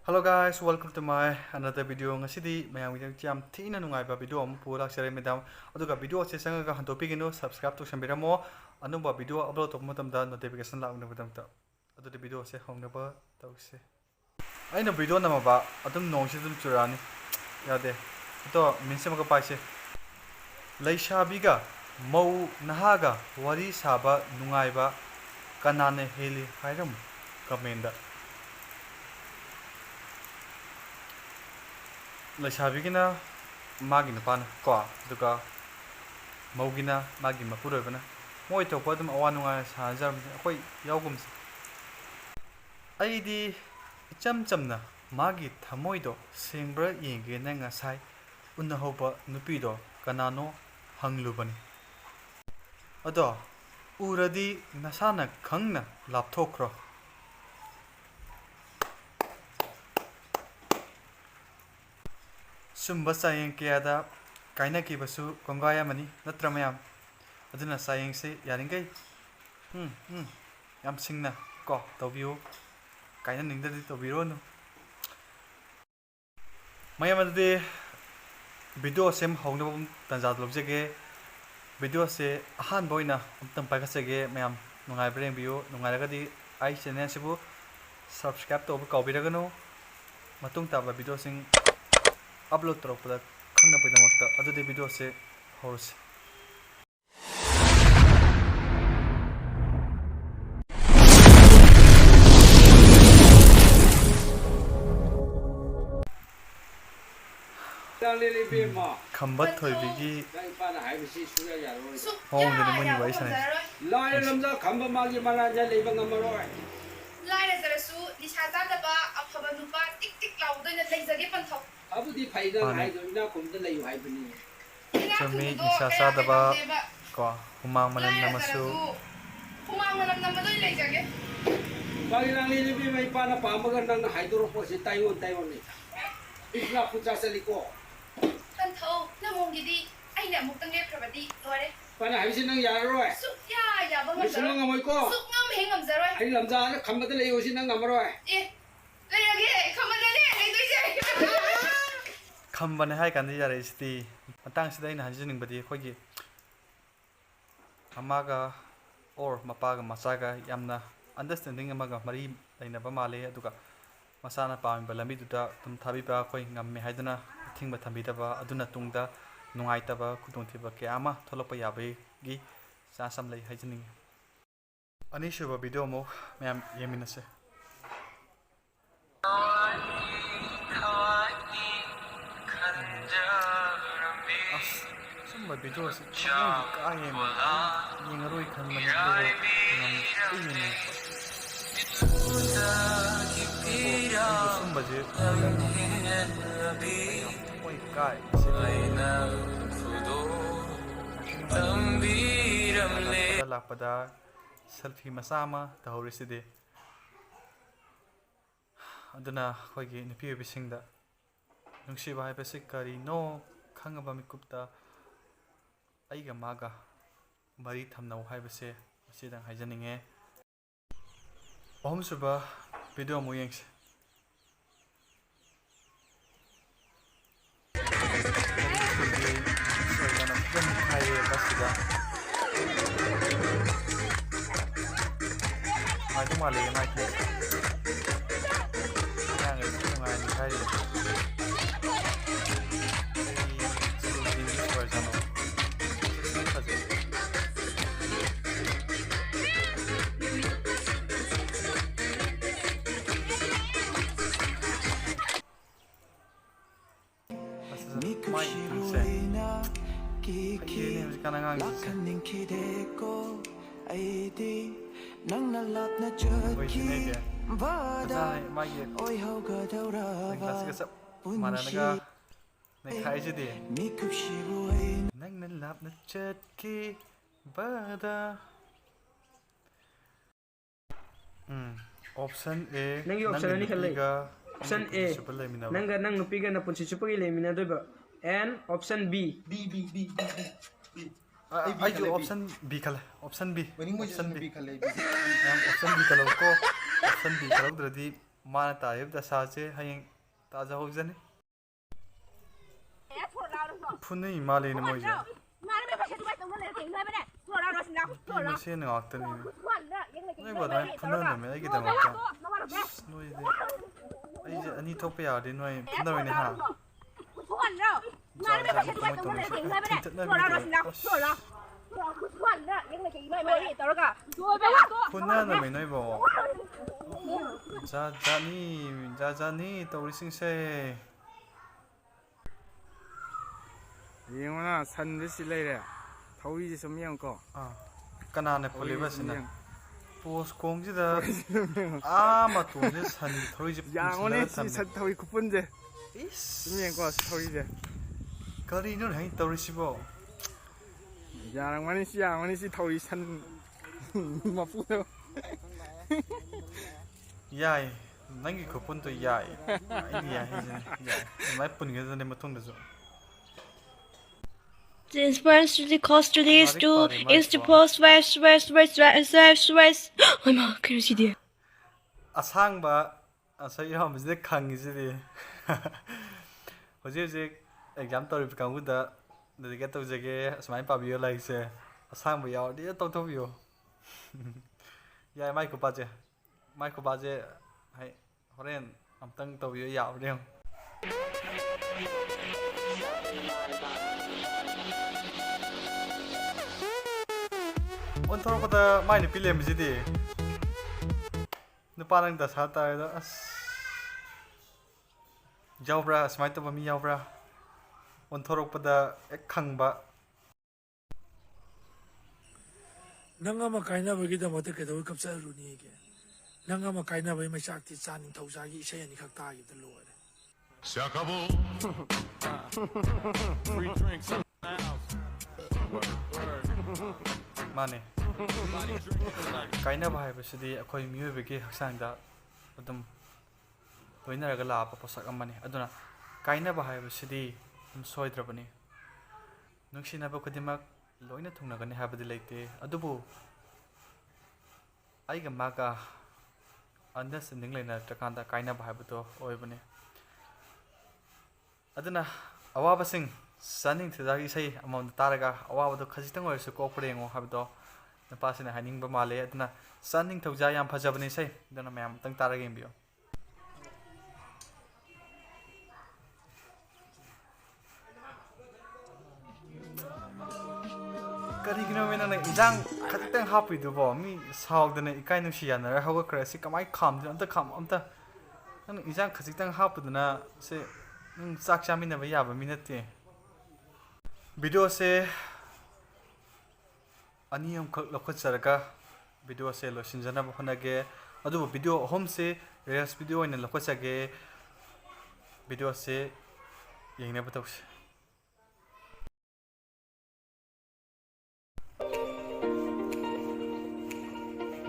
Hello guys, welcome to my another video. Ngasidi mayam jam thina nungai ba video am pura sere medam aduga video se sanga ga hantopi gino subscribe to sambiramo anuba video upload to matam da notification la ungna badam ta adu video se hongna ba tawse aina video nama ba adum nong se dum churani yade to minse ma ga paise laishabi ga mau nahaga wari saba nungai ba kanane heli hairam comment da Laishabigina magina pana ko duka maugina magi mapuroibana moi to podum awanunga sajar khoi yaugum aidi chamchamna magi thamoido sengbra yenge na ngasai unna hoba nupido kanano hanglubani ado uradi nasana khangna lapthokro Sumba sayang kaya kaina ki basu konggaya mani natra mayam aduna sayang se yaringai yam singna ko tawbiyo kaina ningdadi tawbiro no mayam ade video sem hongna bum tanjat lobjege video se ahan boina amtam paikasege mayam nungai breng biyo nungai ragadi ai channel sibu subscribe to kawbiragano matung taba video sing upload tropda khangna paidamakta adudi video se horse khambat thoibigi hongde ni moni wai sanai lai lamja khamba magi malanja leiba ngamaroi lai ra jarasu nisata daba afaba nupa tik tik laudina leijage panthau abudi faida hai doina kumda leyu hai bani chami nisasa daba ko humang manam namasu humang manam namadoi leijage bagi nang lili bi mai pana pamaga nang haidoro po si taiwan ni isna puja seliko panthau namongidi aina muktang lephrabadi lore pana haisi nang yaroi suk ya banga sunang ngamoi ko suk ngam hengam zaroi ai lamja khamba de leyu si nang ngamaroi leirage khamadale leidoise khambane hai kan yare isti matang sida ina hanjining badi khogi amaga or mapaga masaga yamna understanding amaga mari laina ba male aduga masana paam balami duda tum thabi ba khoi ngamme haidana thingba thambi da ba aduna tungda nungai ta ba khudong thiba ke ama tholopa yabe gi sa sam lai haijining ani shuba video mo mayam yeminase Sumba video se kaya mo yengaroi kan manipuro ini sumba je oi kai lapada selfie masama tahuriside aduna khoigi nupi bisingda nungsiba hai basic kari no khangaba mikupta aiga maga mari thamnau haibase asidang haijaninge ahumsuba video mo yengse Itu malah yang naik yang itu nungaini hari nang nalap na chutki bada oi hoga daura mananaga nekhaijidi nang nalap na chutki bada option A nangi option ani khalai option A nanga nang nupiga na punsi chupagi lemina doiba and option B I do option B kala option B Winning mo option B kala option B kalau ko option B kalau berarti mana tayo dasa je hayeng taja hojani phunai male ne moje pi se ne ngak tani nei ba dai phunna ne me gi da ngak noi de ai je ani thok pa ya de noi phunna ne ha phunna ne me noi bo ja ni tawri sing se yengona san de si leire thawi ji som yang ko kana ne phole ba sina post kong ji da ma tu ne san thoi ji yang one si san thawi kupun je som yang ko thawi je kari no hai tawri si bo yang mani si thawi san ma pu do yai nangi kupun to yai ai yai mai pun ge ne matung da zo The inspires to the cost to this to is to post west. Oh my, can you see there? asang ba asai yam je khang ji de hoje exam tori kang da de ga to je ge smai pa bio lai se asang ba yaw de to bio yai mai ko pa je hai horen amtang to bio yaw de on thor pada mai ni pilem ji de nu pa nang da sa ta da as jawbra smai to ba mi jawbra on thor pada ek khang ba nanga ma kaina ba gi da mate ke do kapsa runi ke nanga ma kaina ba mai chak ti chan thau sa gi isai ani khak ta gi da lo re se acabó free drinks mane kaina ba hai ba sidi akhoi mioi be ge haksang da adum toina ga la pa posak amani aduna kaina ba hai ba sidi soidrabani nuksina ba khodimak loina thungna gani ha ba di leite adubu ai ga ma ga understanding leina takanda kaina ba hai ba to oi bane aduna awaba sing saning thidagi sei amon taraga awaba do khajitang oi su ko prengo habdo napasina haning ba male aduna saning thauja yam phajabani sei dana mayam tang taraga yengbiyo kari gino mena na idang khatang happy do bo mi saw dana ikai nu siya na hawa krasi kamai kham amta nang idang khajitang happy dana se sak chami na ba ya ba minute video se aniyam khak lokhat sarga video se lo sinjana ba khona ge adu video home se reels video ina lokhat sage video se yengna ba tawse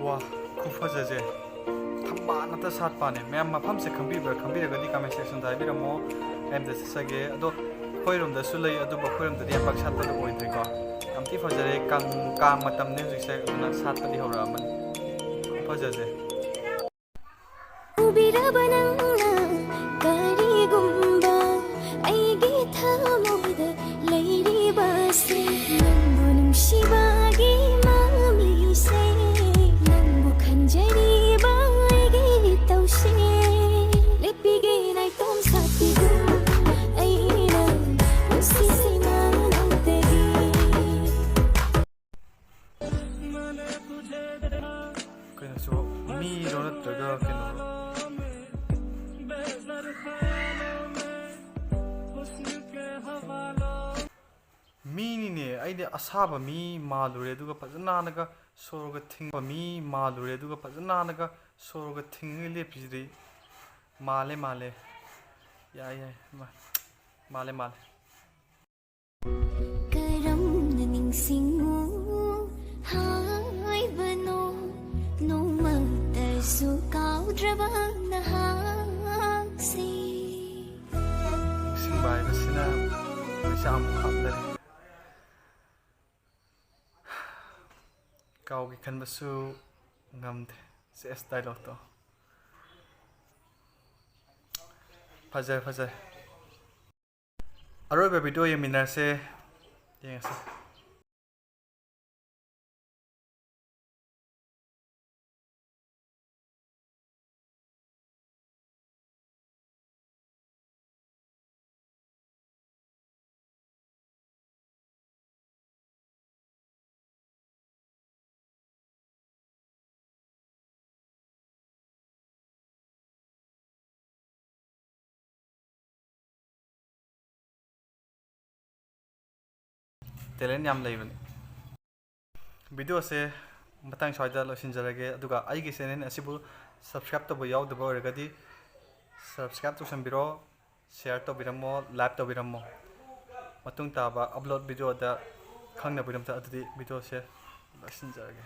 wa kufajaje thamba nata sat pane mem mafam se khambi ba ga di comment section da bi ramo em da sage ado khoirom da sulai adu ba khoirom da ya pak sat da boi tri ko amti fajare kang matam ne jik se na sat ta di hora man fajaje ubira banangna kari gumba aigi thamoda leiri base nambu nungshibagi mami se nambu khanjari ba aigi tause lepige nai tom sati aina usisi so mi rona taga kino mi ni ne ai de asaba mi malure duga pajana naga soroga thingba mi malure duga pajana naga soroga thingi le pijri male ya male karam ning singu hai bano no mata su kau draba na ha si bai basina sham khamdare kau gi khan basu ngamde se dialogue to ꯐꯖꯩ ꯐꯖꯩ ꯑꯔꯣꯏꯕ video ꯌꯦꯡꯃꯤꯟꯅꯔꯁꯦ ꯌꯦꯡꯉꯁꯦ talent ꯌꯥꯝ ꯂꯩꯕꯅꯤ ꯚꯤꯗꯤꯑꯣꯁꯦ ꯃꯇꯥꯡ ꯁ꯭ꯋꯥꯏꯗ ꯂꯣꯏꯁꯤꯟꯖꯔꯒꯦ ꯑꯗꯨꯒ ꯑꯩꯒꯤ ꯆꯦꯅꯦꯜ ꯑꯁꯤꯕꯨ ꯁꯕꯁꯀ꯭ꯔꯥꯏꯕ ꯇꯧꯕ ꯌꯥꯎꯗꯕ ꯑꯣꯏꯔꯒꯗꯤ ꯁꯕꯁꯀ꯭ꯔꯥꯏꯕ ꯇꯧꯁꯟꯕꯤꯔꯣ ꯁꯤꯌꯔ ꯇꯧꯕꯤꯔꯝꯃꯣ ꯂꯥꯏꯛ ꯇꯧꯕꯤꯔꯝꯃꯣ ꯃꯇꯨꯡ ꯇꯥꯕ ꯑꯞꯂꯣꯗ ꯚꯤꯗꯤꯑꯣꯗ ꯈꯪꯅꯕꯒꯤꯗꯃꯛꯇ ꯑꯗꯨꯗꯤ ꯚꯤꯗꯤꯑꯣꯁꯦ ꯂꯣꯏꯁꯤꯟꯖꯔꯒꯦ